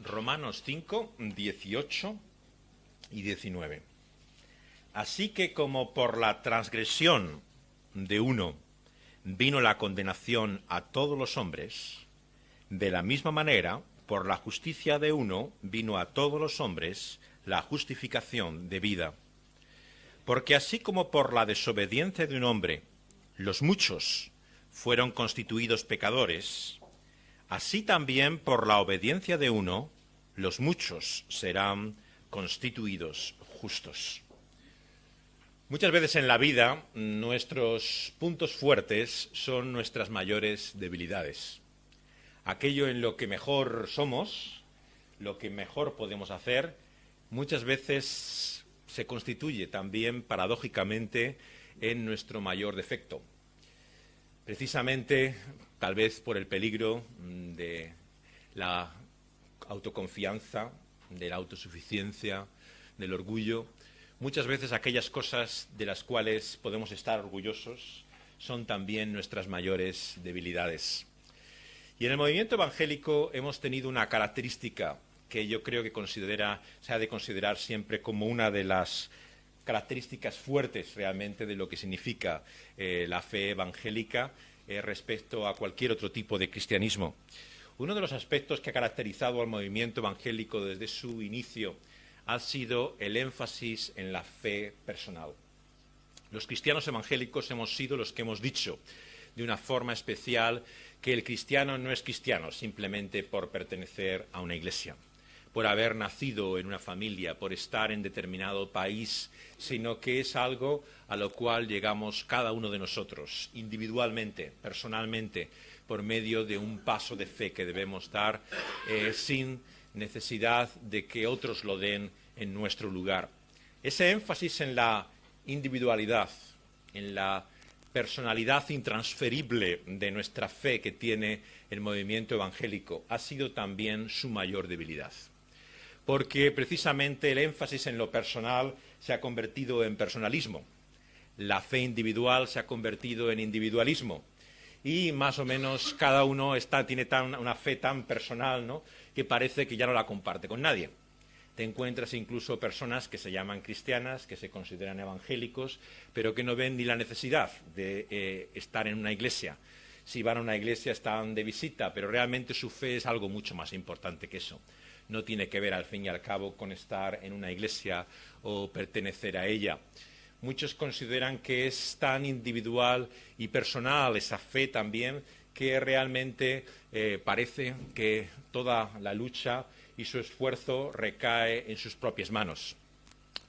Romanos 5, 18 y 19. Así que como por la transgresión de uno vino la condenación a todos los hombres, de la misma manera, por la justicia de uno vino a todos los hombres la justificación de vida. Porque así como por la desobediencia de un hombre los muchos fueron constituidos pecadores, así también por la obediencia de uno los muchos serán constituidos justos. Muchas veces en la vida nuestros puntos fuertes son nuestras mayores debilidades. Aquello en lo que mejor somos, lo que mejor podemos hacer, muchas veces se constituye también paradójicamente en nuestro mayor defecto. Precisamente, tal vez por el peligro de la autoconfianza, de la autosuficiencia, del orgullo, muchas veces aquellas cosas de las cuales podemos estar orgullosos son también nuestras mayores debilidades. Y en el movimiento evangélico hemos tenido una característica que yo creo que se ha de considerar siempre como una de las características fuertes realmente de lo que significa la fe evangélica respecto a cualquier otro tipo de cristianismo. Uno de los aspectos que ha caracterizado al movimiento evangélico desde su inicio ha sido el énfasis en la fe personal. Los cristianos evangélicos hemos sido los que hemos dicho de una forma especial que el cristiano no es cristiano simplemente por pertenecer a una iglesia, por haber nacido en una familia, por estar en determinado país, sino que es algo a lo cual llegamos cada uno de nosotros, individualmente, personalmente, por medio de un paso de fe que debemos dar sin necesidad de que otros lo den en nuestro lugar. Ese énfasis en la individualidad, en la personalidad intransferible de nuestra fe que tiene el movimiento evangélico, ha sido también su mayor debilidad. Porque precisamente el énfasis en lo personal se ha convertido en personalismo, la fe individual se ha convertido en individualismo, y más o menos cada uno tiene una fe tan personal, ¿no?, que parece que ya no la comparte con nadie. Te encuentras incluso personas que se llaman cristianas, que se consideran evangélicos, pero que no ven ni la necesidad de estar en una iglesia. Si van a una iglesia están de visita, pero realmente su fe es algo mucho más importante que eso. No tiene que ver, al fin y al cabo, con estar en una iglesia o pertenecer a ella. Muchos consideran que es tan individual y personal esa fe también que realmente parece que toda la lucha y su esfuerzo recae en sus propias manos.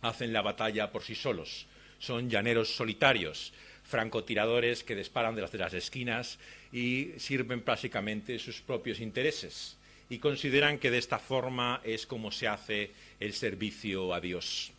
Hacen la batalla por sí solos, son llaneros solitarios, francotiradores que disparan desde las esquinas y sirven básicamente sus propios intereses y consideran que de esta forma es como se hace el servicio a Dios.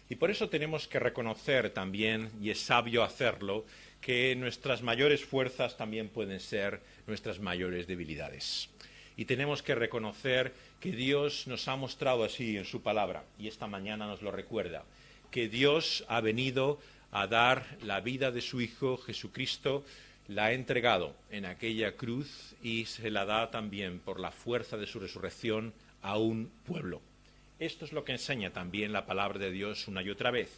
Y por eso tenemos que reconocer también, y es sabio hacerlo, que nuestras mayores fuerzas también pueden ser nuestras mayores debilidades. Y tenemos que reconocer que Dios nos ha mostrado así en su palabra, y esta mañana nos lo recuerda, que Dios ha venido a dar la vida de su Hijo Jesucristo, la ha entregado en aquella cruz y se la da también por la fuerza de su resurrección a un pueblo. Esto es lo que enseña también la palabra de Dios una y otra vez.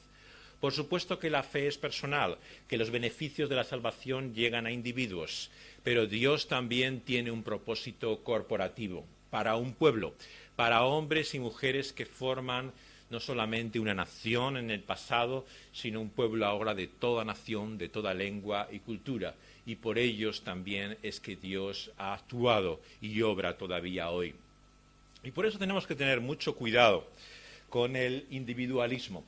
Por supuesto que la fe es personal, que los beneficios de la salvación llegan a individuos, pero Dios también tiene un propósito corporativo para un pueblo, para hombres y mujeres que forman no solamente una nación en el pasado, sino un pueblo ahora de toda nación, de toda lengua y cultura. Y por ellos también es que Dios ha actuado y obra todavía hoy. Y por eso tenemos que tener mucho cuidado con el individualismo,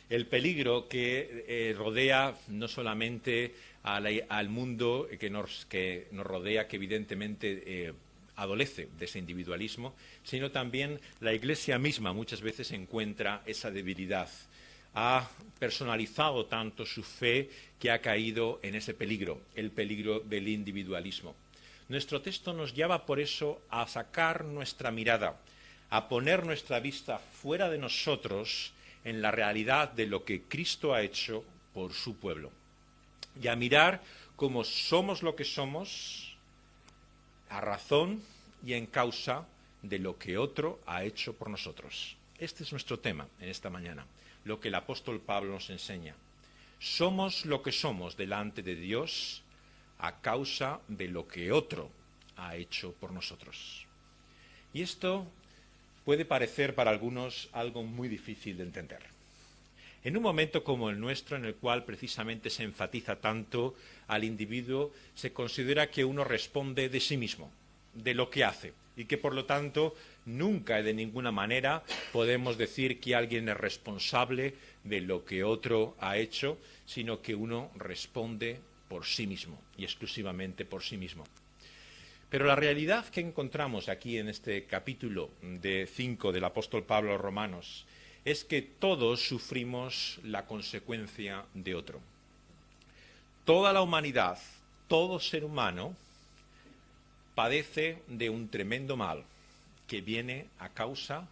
el peligro que rodea no solamente al mundo que nos rodea, que evidentemente adolece de ese individualismo, sino también la Iglesia misma muchas veces encuentra esa debilidad. Ha personalizado tanto su fe que ha caído en ese peligro, el peligro del individualismo. Nuestro texto nos llama por eso a sacar nuestra mirada, a poner nuestra vista fuera de nosotros en la realidad de lo que Cristo ha hecho por su pueblo. Y a mirar cómo somos lo que somos, a razón y en causa de lo que otro ha hecho por nosotros. Este es nuestro tema en esta mañana, lo que el apóstol Pablo nos enseña. Somos lo que somos delante de Dios a causa de lo que otro ha hecho por nosotros. Y esto puede parecer para algunos algo muy difícil de entender. En un momento como el nuestro, en el cual precisamente se enfatiza tanto al individuo, se considera que uno responde de sí mismo, de lo que hace, y que por lo tanto nunca y de ninguna manera podemos decir que alguien es responsable de lo que otro ha hecho, sino que uno responde por sí mismo y exclusivamente por sí mismo. Pero la realidad que encontramos aquí en este capítulo 5 del apóstol Pablo a los Romanos es que todos sufrimos la consecuencia de otro. Toda la humanidad, todo ser humano, padece de un tremendo mal que viene a causa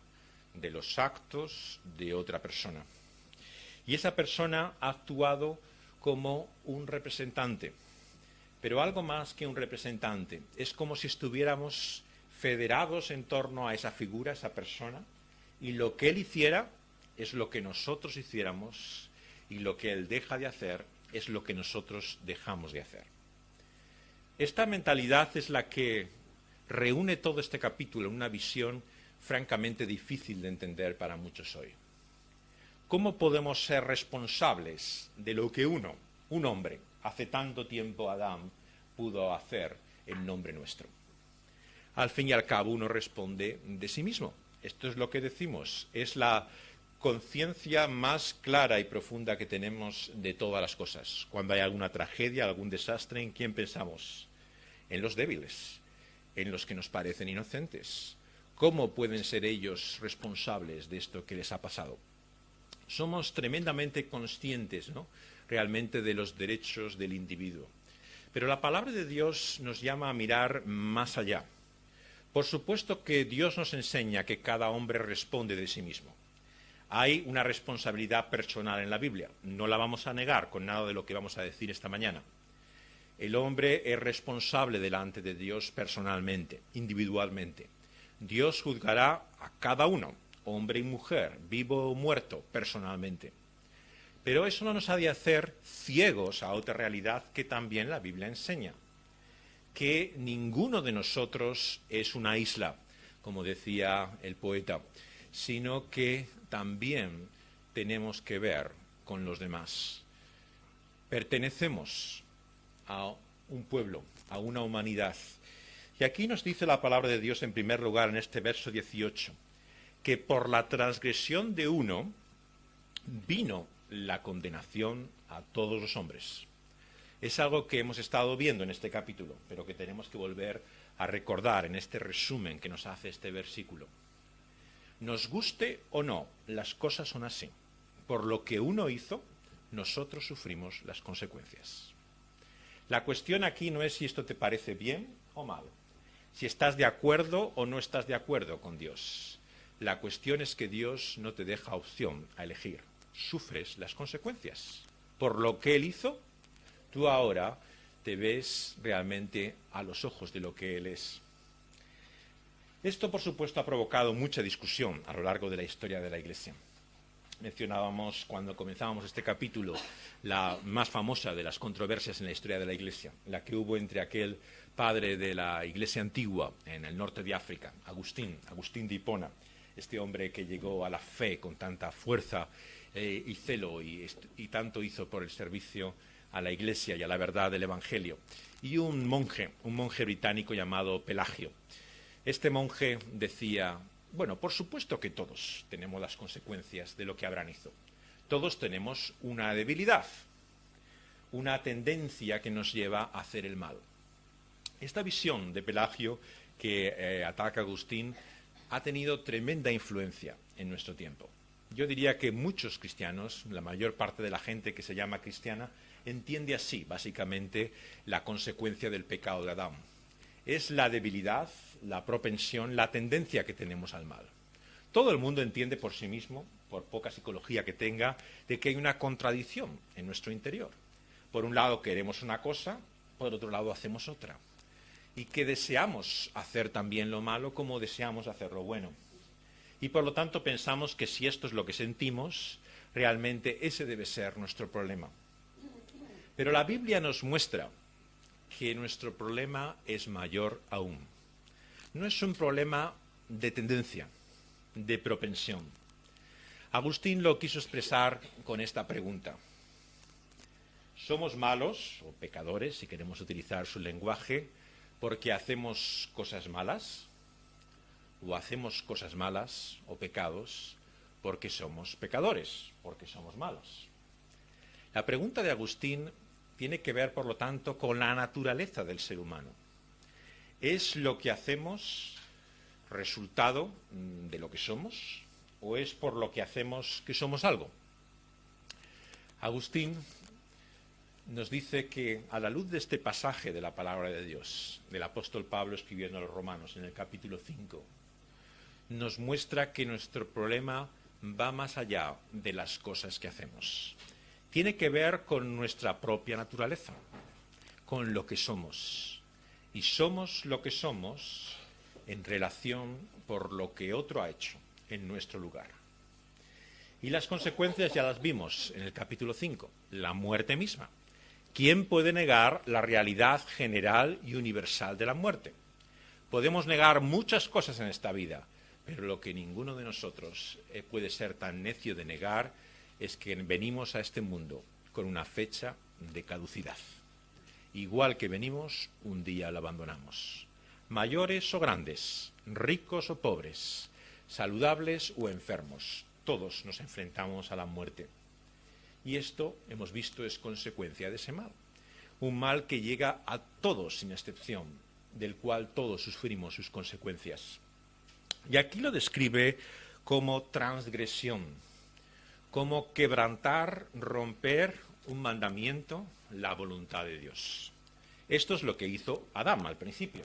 de los actos de otra persona. Y esa persona ha actuado como un representante, pero algo más que un representante. Es como si estuviéramos federados en torno a esa figura, esa persona, y lo que él hiciera es lo que nosotros hiciéramos, y lo que él deja de hacer es lo que nosotros dejamos de hacer. Esta mentalidad es la que reúne todo este capítulo en una visión francamente difícil de entender para muchos hoy. ¿Cómo podemos ser responsables de lo que un hombre, hace tanto tiempo Adán, pudo hacer en nombre nuestro? Al fin y al cabo uno responde de sí mismo. Esto es lo que decimos, es la conciencia más clara y profunda que tenemos de todas las cosas. Cuando hay alguna tragedia, algún desastre, ¿en quién pensamos? En los débiles, en los que nos parecen inocentes. ¿Cómo pueden ser ellos responsables de esto que les ha pasado? Somos tremendamente conscientes, ¿no?, realmente de los derechos del individuo. Pero la palabra de Dios nos llama a mirar más allá. Por supuesto que Dios nos enseña que cada hombre responde de sí mismo. Hay una responsabilidad personal en la Biblia. No la vamos a negar con nada de lo que vamos a decir esta mañana. El hombre es responsable delante de Dios personalmente, individualmente. Dios juzgará a cada uno, hombre y mujer, vivo o muerto, personalmente. Pero eso no nos ha de hacer ciegos a otra realidad que también la Biblia enseña, que ninguno de nosotros es una isla, como decía el poeta, sino que también tenemos que ver con los demás. Pertenecemos a un pueblo, a una humanidad. Y aquí nos dice la palabra de Dios en primer lugar en este verso 18, que por la transgresión de uno vino la condenación a todos los hombres. Es algo que hemos estado viendo en este capítulo, pero que tenemos que volver a recordar en este resumen que nos hace este versículo. Nos guste o no, las cosas son así. Por lo que uno hizo, nosotros sufrimos las consecuencias. La cuestión aquí no es si esto te parece bien o mal, si estás de acuerdo o no estás de acuerdo con Dios. La cuestión es que Dios no te deja opción a elegir. Sufres las consecuencias. Por lo que Él hizo, tú ahora te ves realmente a los ojos de lo que Él es. Esto, por supuesto, ha provocado mucha discusión a lo largo de la historia de la Iglesia. Mencionábamos cuando comenzábamos este capítulo la más famosa de las controversias en la historia de la Iglesia, la que hubo entre aquel padre de la Iglesia antigua en el norte de África, Agustín de Hipona, este hombre que llegó a la fe con tanta fuerza y celo y tanto hizo por el servicio a la Iglesia y a la verdad del Evangelio, y un monje británico llamado Pelagio. Este monje decía: bueno, por supuesto que todos tenemos las consecuencias de lo que Abraham hizo. Todos tenemos una debilidad, una tendencia que nos lleva a hacer el mal. Esta visión de Pelagio que ataca a Agustín ha tenido tremenda influencia en nuestro tiempo. Yo diría que muchos cristianos, la mayor parte de la gente que se llama cristiana, entiende así, básicamente, la consecuencia del pecado de Adán. Es la debilidad, la propensión, la tendencia que tenemos al mal. Todo el mundo entiende por sí mismo, por poca psicología que tenga, de que hay una contradicción en nuestro interior. Por un lado queremos una cosa, por otro lado hacemos otra. y que deseamos hacer también lo malo como deseamos hacer lo bueno. Y por lo tanto pensamos que si esto es lo que sentimos, realmente ese debe ser nuestro problema. Pero la Biblia nos muestra que nuestro problema es mayor aún. No es un problema de tendencia, de propensión. Agustín lo quiso expresar con esta pregunta. ¿Somos malos o pecadores, si queremos utilizar su lenguaje, porque hacemos cosas malas? ¿O hacemos cosas malas o pecados porque somos pecadores, porque somos malos? La pregunta de Agustín tiene que ver, por lo tanto, con la naturaleza del ser humano. ¿Es lo que hacemos resultado de lo que somos o es por lo que hacemos que somos algo? Agustín nos dice que a la luz de este pasaje de la palabra de Dios, del apóstol Pablo escribiendo a los Romanos en el capítulo 5, nos muestra que nuestro problema va más allá de las cosas que hacemos. Tiene que ver con nuestra propia naturaleza, con lo que somos. Y somos lo que somos en relación por lo que otro ha hecho en nuestro lugar. Y las consecuencias ya las vimos en el capítulo 5, la muerte misma. ¿Quién puede negar la realidad general y universal de la muerte? Podemos negar muchas cosas en esta vida, pero lo que ninguno de nosotros puede ser tan necio de negar es que venimos a este mundo con una fecha de caducidad. Igual que venimos, un día lo abandonamos. Mayores o grandes, ricos o pobres, saludables o enfermos, todos nos enfrentamos a la muerte. Y esto, hemos visto, es consecuencia de ese mal. Un mal que llega a todos sin excepción, del cual todos sufrimos sus consecuencias. Y aquí lo describe como transgresión, como quebrantar, romper un mandamiento, la voluntad de Dios. Esto es lo que hizo Adán al principio.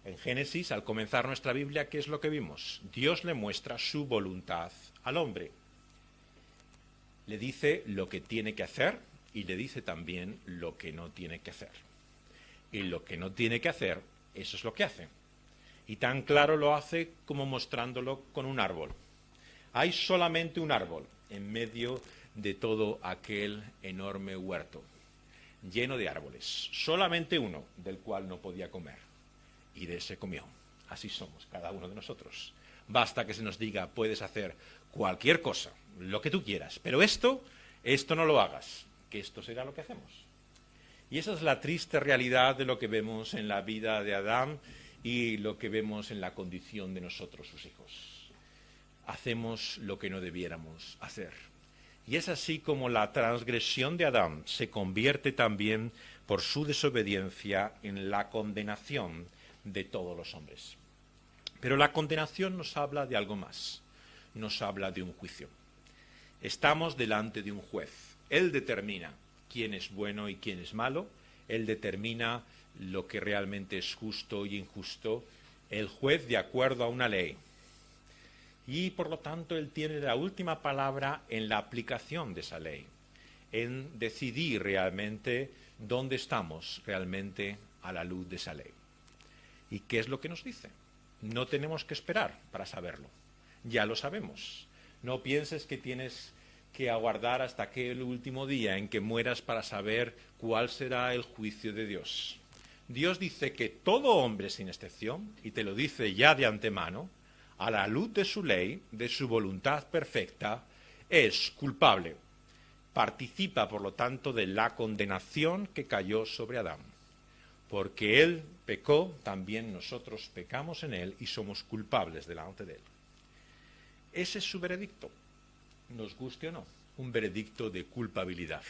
En Génesis, al comenzar nuestra Biblia, ¿qué es lo que vimos? Dios le muestra su voluntad al hombre. Le dice lo que tiene que hacer y le dice también lo que no tiene que hacer. Y lo que no tiene que hacer, eso es lo que hace. Y tan claro lo hace como mostrándolo con un árbol. Hay solamente un árbol en medio de todo aquel enorme huerto, lleno de árboles. Solamente uno, del cual no podía comer. Y de ese comió. Así somos cada uno de nosotros. Basta que se nos diga, puedes hacer cualquier cosa, lo que tú quieras, pero esto no lo hagas, que esto será lo que hacemos. Y esa es la triste realidad de lo que vemos en la vida de Adán y lo que vemos en la condición de nosotros, sus hijos. Hacemos lo que no debiéramos hacer. Y es así como la transgresión de Adán se convierte también, por su desobediencia, en la condenación de todos los hombres. Pero la condenación nos habla de algo más, nos habla de un juicio. Estamos delante de un juez. Él determina quién es bueno y quién es malo, él determina lo que realmente es justo y injusto, el juez de acuerdo a una ley. Y por lo tanto él tiene la última palabra en la aplicación de esa ley, en decidir realmente dónde estamos realmente a la luz de esa ley. ¿Y qué es lo que nos dice? No tenemos que esperar para saberlo. Ya lo sabemos. No pienses que tienes que aguardar hasta aquel último día en que mueras para saber cuál será el juicio de Dios. Dios dice que todo hombre sin excepción, y te lo dice ya de antemano, a la luz de su ley, de su voluntad perfecta, es culpable. Participa, por lo tanto, de la condenación que cayó sobre Adán. Porque él pecó, también nosotros pecamos en él y somos culpables delante de él. Ese es su veredicto, nos guste o no, un veredicto de culpabilidad.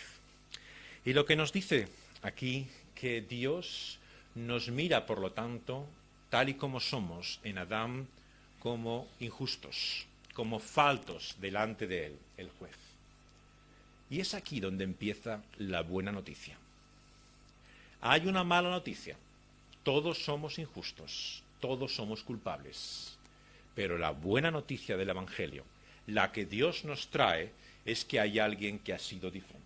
Y lo que nos dice aquí, que Dios nos mira, por lo tanto, tal y como somos en Adán, como injustos, como faltos delante de él, el juez. Y es aquí donde empieza la buena noticia. Hay una mala noticia. Todos somos injustos, todos somos culpables. Pero la buena noticia del Evangelio, la que Dios nos trae, es que hay alguien que ha sido diferente.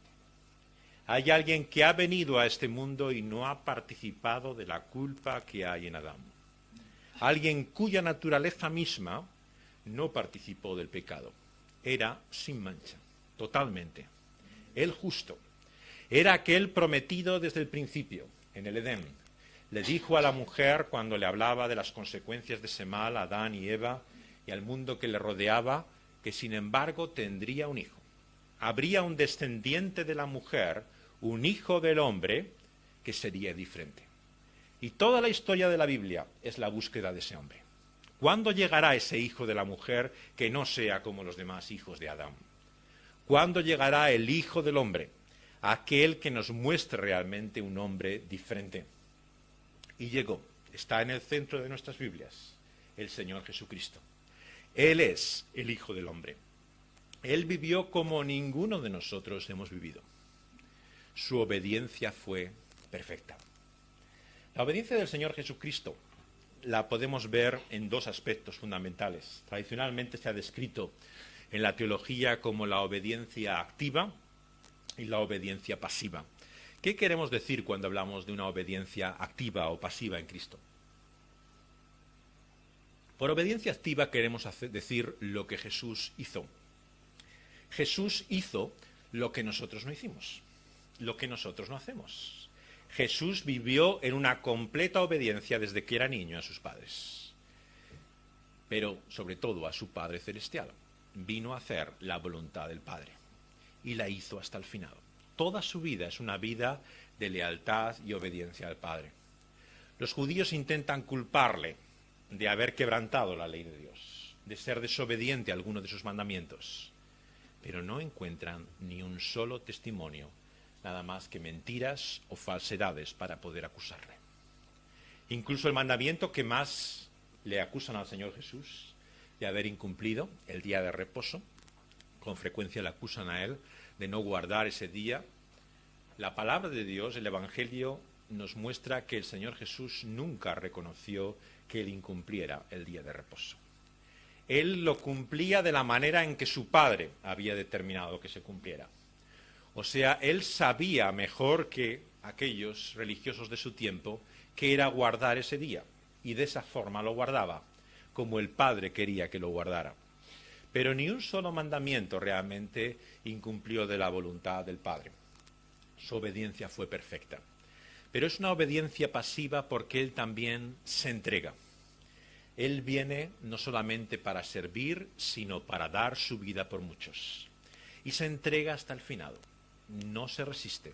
Hay alguien que ha venido a este mundo y no ha participado de la culpa que hay en Adán. Alguien cuya naturaleza misma no participó del pecado. Era sin mancha, totalmente. El justo. Era aquel prometido desde el principio, en el Edén. Le dijo a la mujer cuando le hablaba de las consecuencias de ese mal a Adán y Eva y al mundo que le rodeaba, que sin embargo tendría un hijo. Habría un descendiente de la mujer, un hijo del hombre, que sería diferente. Y toda la historia de la Biblia es la búsqueda de ese hombre. ¿Cuándo llegará ese hijo de la mujer que no sea como los demás hijos de Adán? ¿Cuándo llegará el hijo del hombre, aquel que nos muestre realmente un hombre diferente? Y llegó, está en el centro de nuestras Biblias, el Señor Jesucristo. Él es el Hijo del Hombre. Él vivió como ninguno de nosotros hemos vivido. Su obediencia fue perfecta. La obediencia del Señor Jesucristo la podemos ver en dos aspectos fundamentales. Tradicionalmente se ha descrito en la teología como la obediencia activa y la obediencia pasiva. ¿Qué queremos decir cuando hablamos de una obediencia activa o pasiva en Cristo? Por obediencia activa queremos decir lo que Jesús hizo. Jesús hizo lo que nosotros no hicimos, lo que nosotros no hacemos. Jesús vivió en una completa obediencia desde que era niño a sus padres, pero sobre todo a su Padre Celestial. Vino a hacer la voluntad del Padre y la hizo hasta el final. Toda su vida es una vida de lealtad y obediencia al Padre. Los judíos intentan culparle de haber quebrantado la ley de Dios, de ser desobediente a alguno de sus mandamientos, pero no encuentran ni un solo testimonio, nada más que mentiras o falsedades para poder acusarle. Incluso el mandamiento que más le acusan al Señor Jesús de haber incumplido, el día de reposo, con frecuencia le acusan a él de no guardar ese día. La palabra de Dios, el Evangelio, nos muestra que el Señor Jesús nunca reconoció que él incumpliera el día de reposo. Él lo cumplía de la manera en que su Padre había determinado que se cumpliera. O sea, él sabía mejor que aquellos religiosos de su tiempo que era guardar ese día, y de esa forma lo guardaba, como el Padre quería que lo guardara. Pero ni un solo mandamiento realmente incumplió de la voluntad del Padre. Su obediencia fue perfecta. Pero es una obediencia pasiva porque él también se entrega. Él viene no solamente para servir, sino para dar su vida por muchos. Y se entrega hasta el final. No se resiste.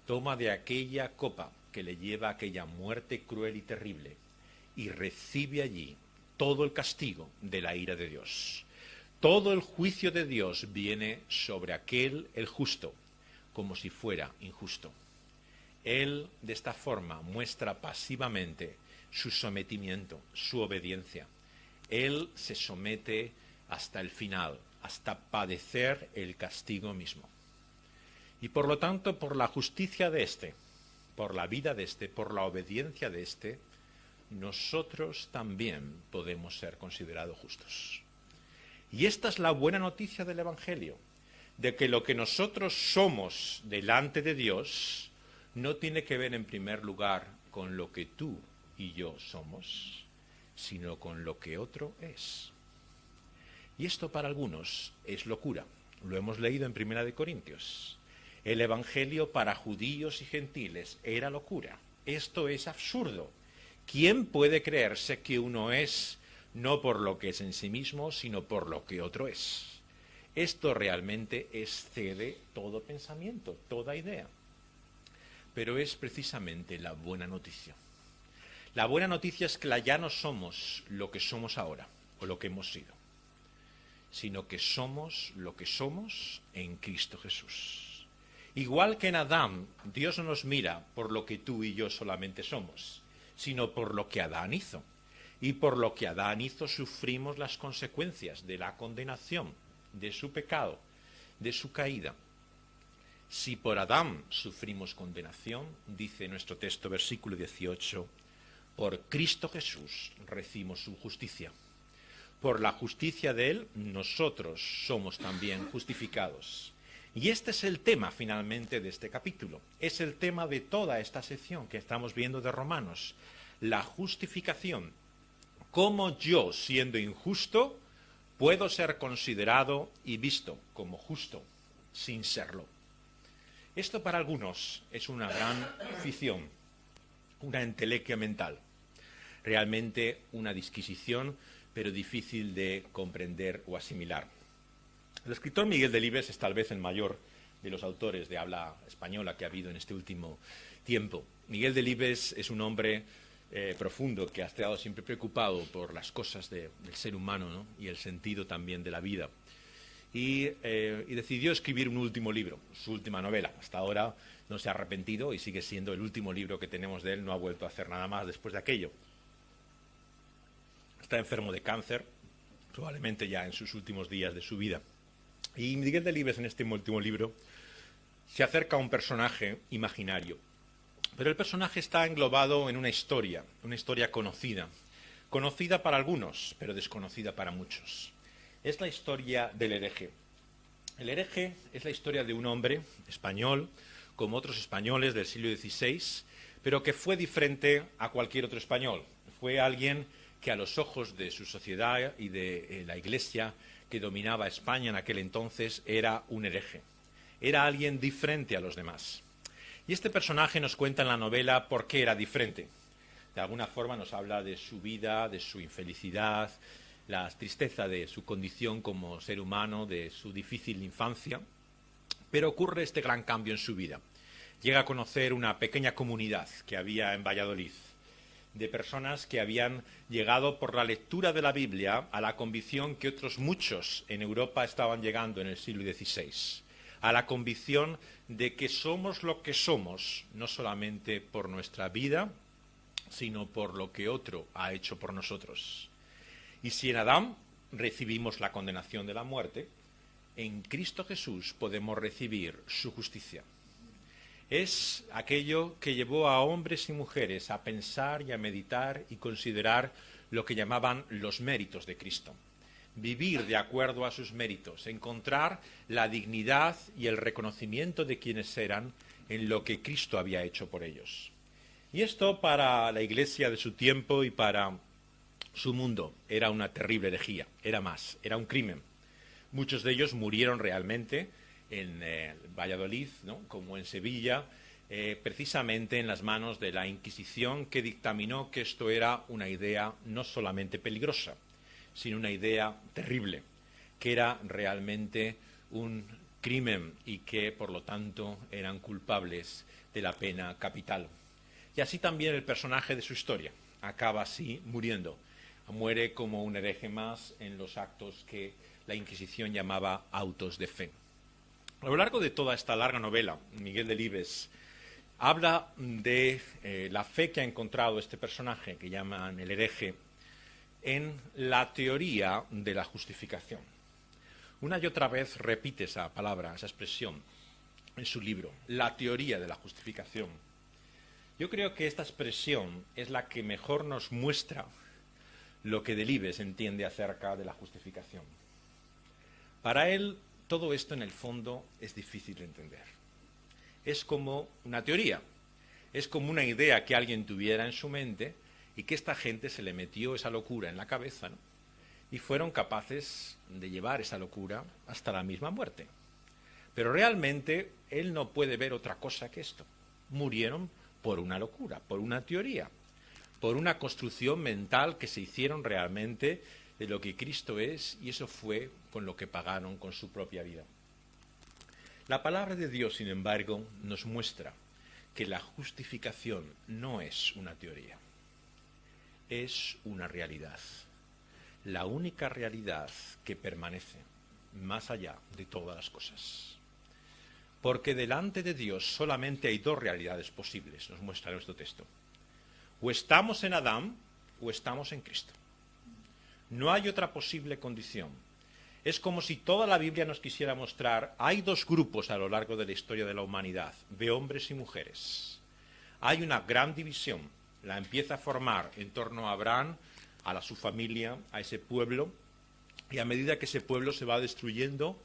Toma de aquella copa que le lleva a aquella muerte cruel y terrible y recibe allí todo el castigo de la ira de Dios. Todo el juicio de Dios viene sobre aquel, el justo, como si fuera injusto. Él, de esta forma, muestra pasivamente su sometimiento, su obediencia. Él se somete hasta el final, hasta padecer el castigo mismo. Y por lo tanto, por la justicia de éste, por la vida de éste, por la obediencia de éste, nosotros también podemos ser considerados justos. Y esta es la buena noticia del Evangelio, de que lo que nosotros somos delante de Dios no tiene que ver en primer lugar con lo que tú y yo somos, sino con lo que otro es. Y esto para algunos es locura. Lo hemos leído en 1 Corintios. El Evangelio para judíos y gentiles era locura. Esto es absurdo. ¿Quién puede creerse que uno es no por lo que es en sí mismo, sino por lo que otro es? Esto realmente excede todo pensamiento, toda idea. Pero es precisamente la buena noticia. La buena noticia es que ya no somos lo que somos ahora, o lo que hemos sido, sino que somos lo que somos en Cristo Jesús. Igual que en Adán, Dios no nos mira por lo que tú y yo solamente somos, sino por lo que Adán hizo. Y por lo que Adán hizo sufrimos las consecuencias de la condenación, de su pecado, de su caída. Si por Adán sufrimos condenación, dice nuestro texto, versículo 18, por Cristo Jesús recibimos su justicia. Por la justicia de él, nosotros somos también justificados. Y este es el tema, finalmente, de este capítulo. Es el tema de toda esta sección que estamos viendo de Romanos. La justificación. Cómo yo, siendo injusto, puedo ser considerado y visto como justo, sin serlo. Esto para algunos es una gran ficción, una entelequia mental. Realmente una disquisición, pero difícil de comprender o asimilar. El escritor Miguel Delibes es tal vez el mayor de los autores de habla española que ha habido en este último tiempo. Miguel Delibes es un hombre profundo que ha estado siempre preocupado por las cosas del ser humano, ¿no? Y el sentido también de la vida. Y decidió escribir un último libro, su última novela. Hasta ahora no se ha arrepentido y sigue siendo el último libro que tenemos de él, no ha vuelto a hacer nada más después de aquello. Está enfermo de cáncer, probablemente ya en sus últimos días de su vida. Y Miguel Delibes, en este último libro, se acerca a un personaje imaginario. Pero el personaje está englobado en una historia conocida. Conocida para algunos, pero desconocida para muchos. Es la historia del hereje. El hereje es la historia de un hombre español, como otros españoles del siglo XVI, pero que fue diferente a cualquier otro español. Fue alguien que a los ojos de su sociedad y de la Iglesia que dominaba España en aquel entonces era un hereje. Era alguien diferente a los demás. Y este personaje nos cuenta en la novela por qué era diferente. De alguna forma nos habla de su vida, de su infelicidad, la tristeza de su condición como ser humano, de su difícil infancia. Pero ocurre este gran cambio en su vida. Llega a conocer una pequeña comunidad que había en Valladolid, de personas que habían llegado por la lectura de la Biblia a la convicción que otros muchos en Europa estaban llegando en el siglo XVI, a la convicción de que somos lo que somos, no solamente por nuestra vida, sino por lo que otro ha hecho por nosotros. Y si en Adán recibimos la condenación de la muerte, en Cristo Jesús podemos recibir su justicia. Es aquello que llevó a hombres y mujeres a pensar y a meditar y considerar lo que llamaban los méritos de Cristo. Vivir de acuerdo a sus méritos, encontrar la dignidad y el reconocimiento de quienes eran en lo que Cristo había hecho por ellos. Y esto para la Iglesia de su tiempo y para su mundo era una terrible herejía, era un crimen. Muchos de ellos murieron realmente en Valladolid, ¿no? Como en Sevilla, precisamente en las manos de la Inquisición, que dictaminó que esto era una idea no solamente peligrosa, sino una idea terrible, que era realmente un crimen y que, por lo tanto, eran culpables de la pena capital. Y así también el personaje de su historia acaba así muriendo. Muere como un hereje más en los actos que la Inquisición llamaba autos de fe. A lo largo de toda esta larga novela, Miguel Delibes habla de la fe que ha encontrado este personaje, que llaman el hereje, en la teoría de la justificación. Una y otra vez repite esa palabra, esa expresión, en su libro, la teoría de la justificación. Yo creo que esta expresión es la que mejor nos muestra lo que Delibes entiende acerca de la justificación. Para él, todo esto en el fondo es difícil de entender. Es como una teoría, es como una idea que alguien tuviera en su mente y que esta gente se le metió esa locura en la cabeza, ¿no? Y fueron capaces de llevar esa locura hasta la misma muerte. Pero realmente él no puede ver otra cosa que esto. Murieron por una locura, por una teoría, por una construcción mental que se hicieron realmente de lo que Cristo es, y eso fue con lo que pagaron con su propia vida. La palabra de Dios, sin embargo, nos muestra que la justificación no es una teoría, es una realidad. La única realidad que permanece más allá de todas las cosas. Porque delante de Dios solamente hay dos realidades posibles, nos muestra nuestro texto. O estamos en Adán o estamos en Cristo. No hay otra posible condición. Es como si toda la Biblia nos quisiera mostrar, hay dos grupos a lo largo de la historia de la humanidad, de hombres y mujeres. Hay una gran división, la empieza a formar en torno a Abraham, a su familia, a ese pueblo, Y a medida que ese pueblo se va destruyendo,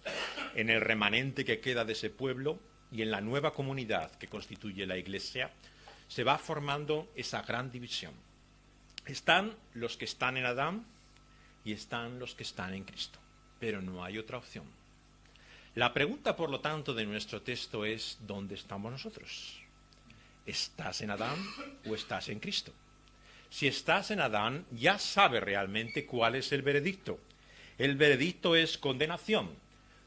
en el remanente que queda de ese pueblo y en la nueva comunidad que constituye la Iglesia, se va formando esa gran división. Están los que están en Adán y están los que están en Cristo, pero no hay otra opción. La pregunta, por lo tanto, de nuestro texto es: ¿dónde estamos nosotros? ¿Estás en Adán o estás en Cristo? Si estás en Adán, ya sabes realmente cuál es el veredicto. El veredicto es condenación.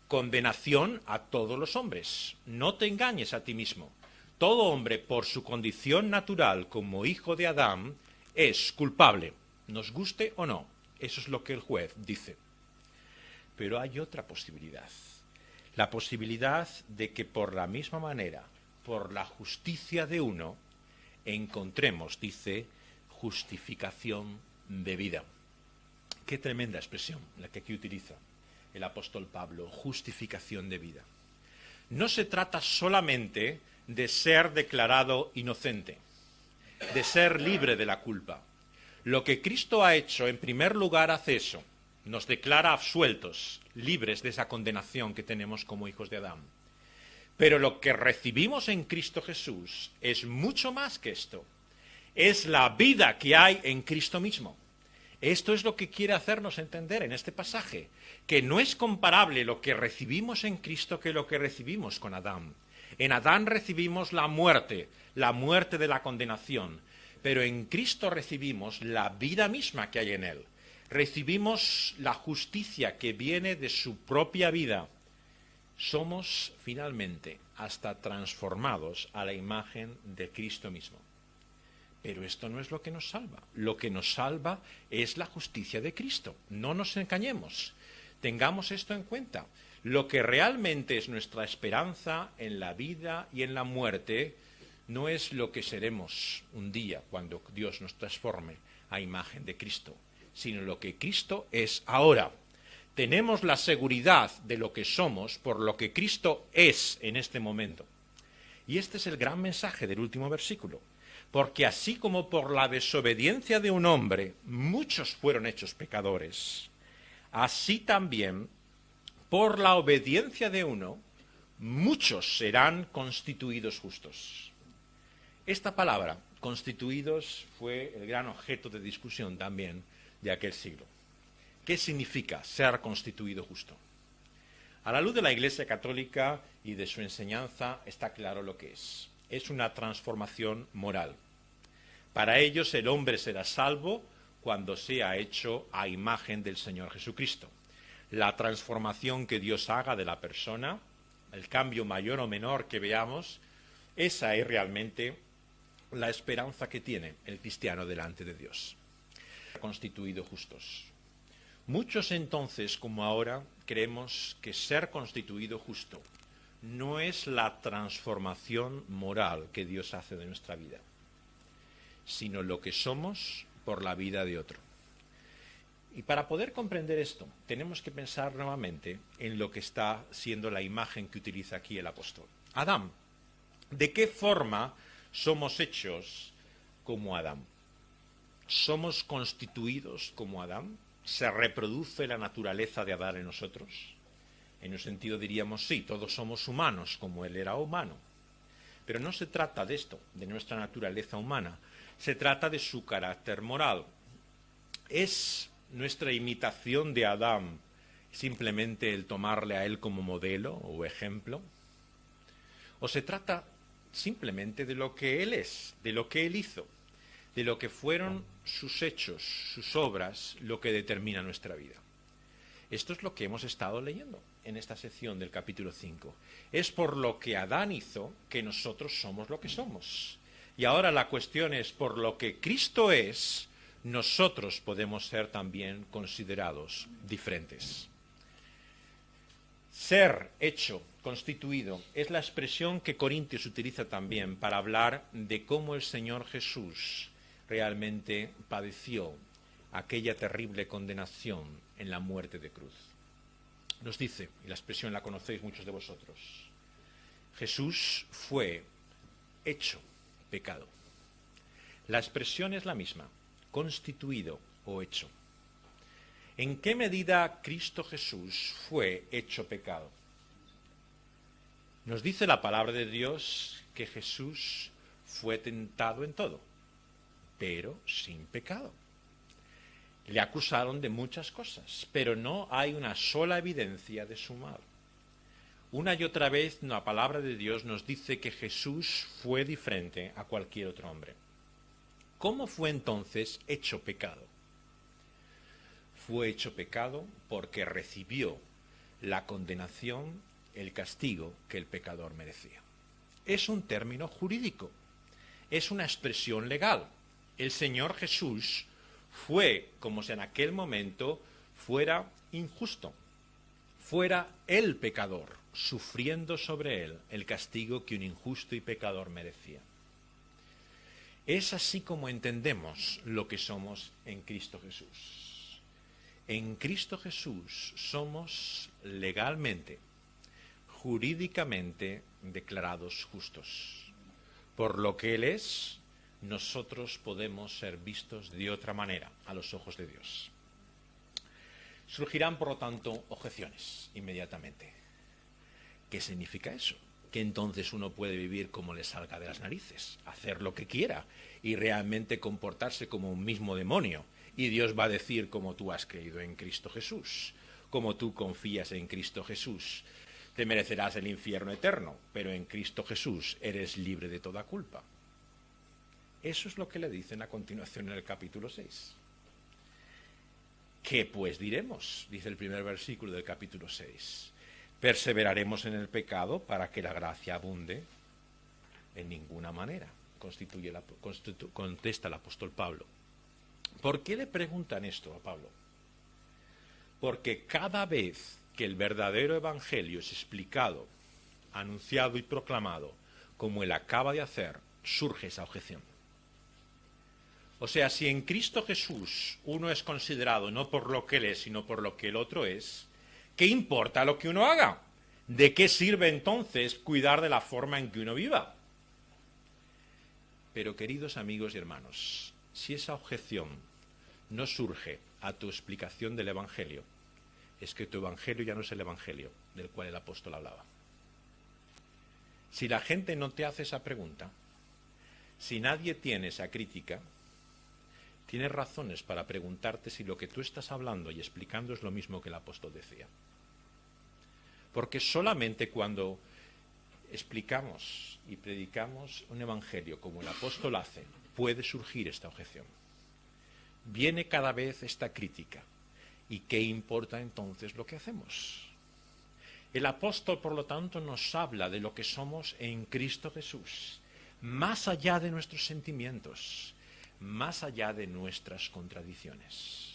Condenación a todos los hombres. No te engañes a ti mismo. Todo hombre, por su condición natural como hijo de Adán, es culpable, nos guste o no. Eso es lo que el juez dice. Pero hay otra posibilidad. La posibilidad de que por la misma manera, por la justicia de uno, encontremos, dice, justificación de vida. Qué tremenda expresión la que aquí utiliza el apóstol Pablo, justificación de vida. No se trata solamente de ser declarado inocente, de ser libre de la culpa. Lo que Cristo ha hecho, en primer lugar, hace eso. Nos declara absueltos, libres de esa condenación que tenemos como hijos de Adán. Pero lo que recibimos en Cristo Jesús es mucho más que esto. Es la vida que hay en Cristo mismo. Esto es lo que quiere hacernos entender en este pasaje, que no es comparable lo que recibimos en Cristo que lo que recibimos con Adán. En Adán recibimos la muerte de la condenación, pero en Cristo recibimos la vida misma que hay en Él. Recibimos la justicia que viene de su propia vida. Somos finalmente hasta transformados a la imagen de Cristo mismo. Pero esto no es lo que nos salva. Lo que nos salva es la justicia de Cristo. No nos engañemos. Tengamos esto en cuenta. Lo que realmente es nuestra esperanza en la vida y en la muerte no es lo que seremos un día cuando Dios nos transforme a imagen de Cristo, sino lo que Cristo es ahora. Tenemos la seguridad de lo que somos por lo que Cristo es en este momento. Y este es el gran mensaje del último versículo. Porque así como por la desobediencia de un hombre muchos fueron hechos pecadores, así también por la obediencia de uno muchos serán constituidos justos. Esta palabra, constituidos, fue el gran objeto de discusión también de aquel siglo. ¿Qué significa ser constituido justo? A la luz de la Iglesia Católica y de su enseñanza está claro lo que es. Es una transformación moral. Para ellos el hombre será salvo cuando sea hecho a imagen del Señor Jesucristo. La transformación que Dios haga de la persona, el cambio mayor o menor que veamos, esa es realmente la esperanza que tiene el cristiano delante de Dios. Constituido justos. Muchos entonces, como ahora, creemos que ser constituido justo no es la transformación moral que Dios hace de nuestra vida, sino lo que somos por la vida de otro. Y para poder comprender esto, tenemos que pensar nuevamente en lo que está siendo la imagen que utiliza aquí el apóstol. Adán. ¿De qué forma somos hechos como Adán? ¿Somos constituidos como Adán? ¿Se reproduce la naturaleza de Adán en nosotros? En un sentido diríamos sí, todos somos humanos como él era humano. Pero no se trata de esto, de nuestra naturaleza humana. Se trata de su carácter moral. ¿Es nuestra imitación de Adán simplemente el tomarle a él como modelo o ejemplo? ¿O se trata simplemente de lo que él es, de lo que él hizo, de lo que fueron sus hechos, sus obras, lo que determina nuestra vida? Esto es lo que hemos estado leyendo en esta sección del capítulo 5. Es por lo que Adán hizo que nosotros somos lo que somos. Y ahora la cuestión es, por lo que Cristo es, nosotros podemos ser también considerados diferentes. Ser hecho, constituido, es la expresión que Corintios utiliza también para hablar de cómo el Señor Jesús realmente padeció aquella terrible condenación en la muerte de cruz. Nos dice, y la expresión la conocéis muchos de vosotros, Jesús fue hecho pecado. La expresión es la misma, constituido o hecho. ¿En qué medida Cristo Jesús fue hecho pecado? Nos dice la palabra de Dios que Jesús fue tentado en todo, pero sin pecado. Le acusaron de muchas cosas, pero no hay una sola evidencia de su mal. Una y otra vez la palabra de Dios nos dice que Jesús fue diferente a cualquier otro hombre. ¿Cómo fue entonces hecho pecado? Fue hecho pecado porque recibió la condenación, el castigo que el pecador merecía. Es un término jurídico, es una expresión legal. El Señor Jesús fue como si en aquel momento fuera injusto, fuera el pecador, sufriendo sobre él el castigo que un injusto y pecador merecía. Es así como entendemos lo que somos en Cristo Jesús. En Cristo Jesús somos legalmente, jurídicamente declarados justos. Por lo que Él es, nosotros podemos ser vistos de otra manera a los ojos de Dios. Surgirán, por lo tanto, objeciones inmediatamente. ¿Qué significa eso? Que entonces uno puede vivir como le salga de las narices, hacer lo que quiera y realmente comportarse como un mismo demonio. Y Dios va a decir, como tú has creído en Cristo Jesús, como tú confías en Cristo Jesús, te merecerás el infierno eterno, pero en Cristo Jesús eres libre de toda culpa. Eso es lo que le dicen a continuación en el capítulo 6. ¿Qué pues diremos? Dice el primer versículo del capítulo 6. ¿Perseveraremos en el pecado para que la gracia abunde? En ninguna manera, contesta el apóstol Pablo. ¿Por qué le preguntan esto a Pablo? Porque cada vez que el verdadero evangelio es explicado, anunciado y proclamado, como él acaba de hacer, surge esa objeción. O sea, si en Cristo Jesús uno es considerado no por lo que él es, sino por lo que el otro es, ¿qué importa lo que uno haga? ¿De qué sirve entonces cuidar de la forma en que uno viva? Pero, queridos amigos y hermanos, si esa objeción no surge a tu explicación del Evangelio, es que tu Evangelio ya no es el Evangelio del cual el apóstol hablaba. Si la gente no te hace esa pregunta, si nadie tiene esa crítica, tienes razones para preguntarte si lo que tú estás hablando y explicando es lo mismo que el apóstol decía. Porque solamente cuando explicamos y predicamos un evangelio como el apóstol hace, puede surgir esta objeción. Viene cada vez esta crítica. ¿Y qué importa entonces lo que hacemos? El apóstol, por lo tanto, nos habla de lo que somos en Cristo Jesús, más allá de nuestros sentimientos, más allá de nuestras contradicciones.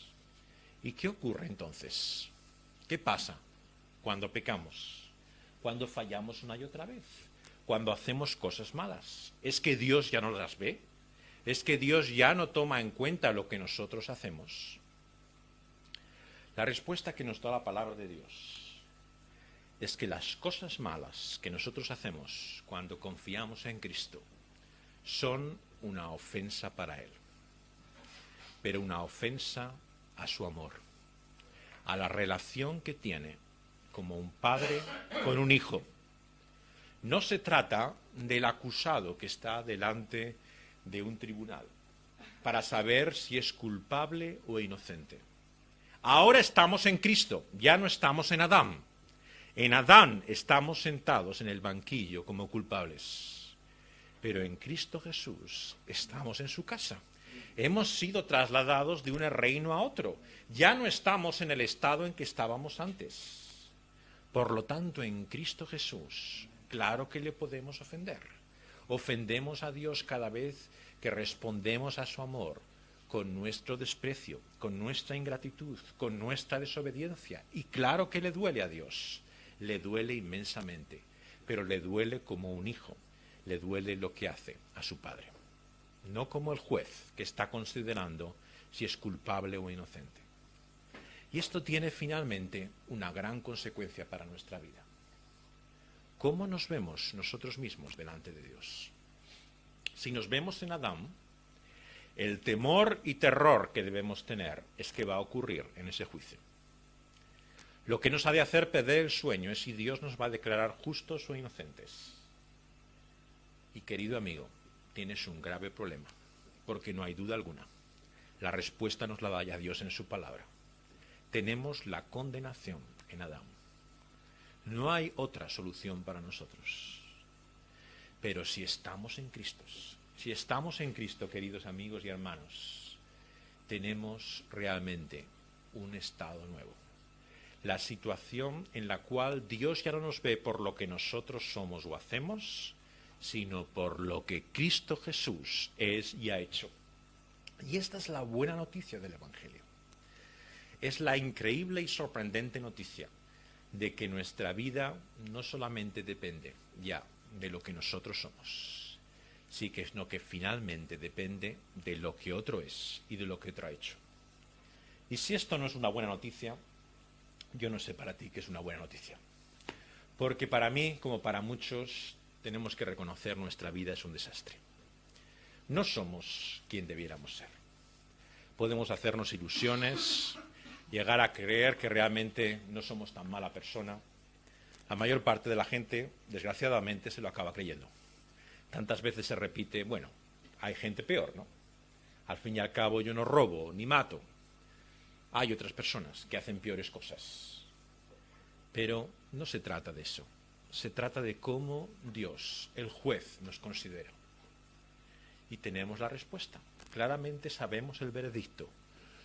¿Y qué ocurre entonces? ¿Qué pasa cuando pecamos? Cuando fallamos una y otra vez, cuando hacemos cosas malas. ¿Es que Dios ya no las ve? ¿Es que Dios ya no toma en cuenta lo que nosotros hacemos? La respuesta que nos da la palabra de Dios es que las cosas malas que nosotros hacemos cuando confiamos en Cristo son una ofensa para Él, pero una ofensa a su amor, a la relación que tiene como un padre con un hijo. No se trata del acusado que está delante de un tribunal para saber si es culpable o inocente. Ahora estamos en Cristo, ya no estamos en Adán. En Adán estamos sentados en el banquillo como culpables, pero en Cristo Jesús estamos en su casa. Hemos sido trasladados de un reino a otro. Ya no estamos en el estado en que estábamos antes. Por lo tanto, en Cristo Jesús, claro que le podemos ofender. Ofendemos a Dios cada vez que respondemos a su amor con nuestro desprecio, con nuestra ingratitud, con nuestra desobediencia. Y claro que le duele a Dios, le duele inmensamente, pero le duele como un hijo, le duele lo que hace a su padre. No como el juez que está considerando si es culpable o inocente. Y esto tiene finalmente una gran consecuencia para nuestra vida. ¿Cómo nos vemos nosotros mismos delante de Dios? Si nos vemos en Adán, El temor y terror que debemos tener es que va a ocurrir en ese juicio. Lo que nos ha de hacer perder el sueño es si Dios nos va a declarar justos o inocentes. Y querido amigo, tienes un grave problema, porque no hay duda alguna. La respuesta nos la da ya Dios en su palabra. Tenemos la condenación en Adán. No hay otra solución para nosotros. Pero si estamos en Cristo, queridos amigos y hermanos, tenemos realmente un estado nuevo. La situación en la cual Dios ya no nos ve por lo que nosotros somos o hacemos, sino por lo que Cristo Jesús es y ha hecho. Y esta es la buena noticia del Evangelio. Es la increíble y sorprendente noticia de que nuestra vida no solamente depende ya de lo que nosotros somos, sino que finalmente depende de lo que otro es y de lo que otro ha hecho. Y si esto no es una buena noticia, yo no sé para ti qué es una buena noticia. Porque para mí, como para muchos, tenemos que reconocer nuestra vida es un desastre. No somos quien debiéramos ser. Podemos hacernos ilusiones, llegar a creer que realmente no somos tan mala persona. La mayor parte de la gente, desgraciadamente, se lo acaba creyendo. Tantas veces se repite, bueno, hay gente peor, ¿no? Al fin y al cabo yo no robo ni mato. Hay otras personas que hacen peores cosas. Pero no se trata de eso. Se trata de cómo Dios, el juez, nos considera. Y tenemos la respuesta. Claramente sabemos el veredicto.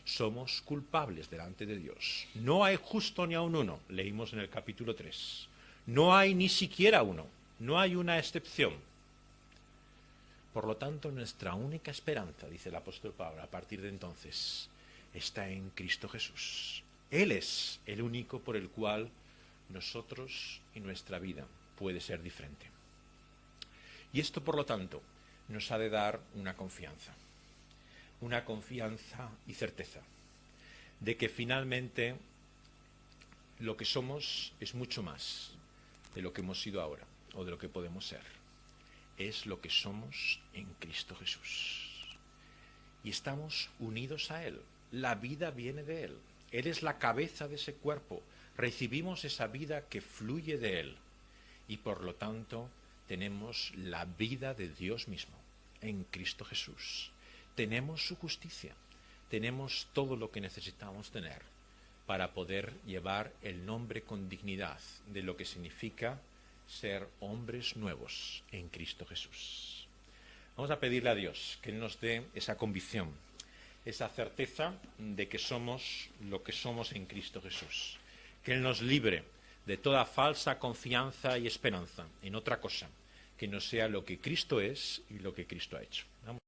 Somos culpables delante de Dios. No hay justo ni aun uno, leímos en el capítulo 3. No hay ni siquiera uno. No hay una excepción. Por lo tanto, nuestra única esperanza, dice el apóstol Pablo, a partir de entonces, está en Cristo Jesús. Él es el único por el cual nosotros y nuestra vida puede ser diferente. Y esto, por lo tanto, nos ha de dar una confianza y certeza de que finalmente lo que somos es mucho más de lo que hemos sido ahora o de lo que podemos ser. Es lo que somos en Cristo Jesús. Y estamos unidos a Él. La vida viene de Él. Él es la cabeza de ese cuerpo. Recibimos esa vida que fluye de Él. Y por lo tanto, tenemos la vida de Dios mismo en Cristo Jesús. Tenemos su justicia. Tenemos todo lo que necesitamos tener para poder llevar el nombre con dignidad de lo que significa ser hombres nuevos en Cristo Jesús. Vamos a pedirle a Dios que Él nos dé esa convicción, esa certeza de que somos lo que somos en Cristo Jesús. Que Él nos libre de toda falsa confianza y esperanza en otra cosa que no sea lo que Cristo es y lo que Cristo ha hecho.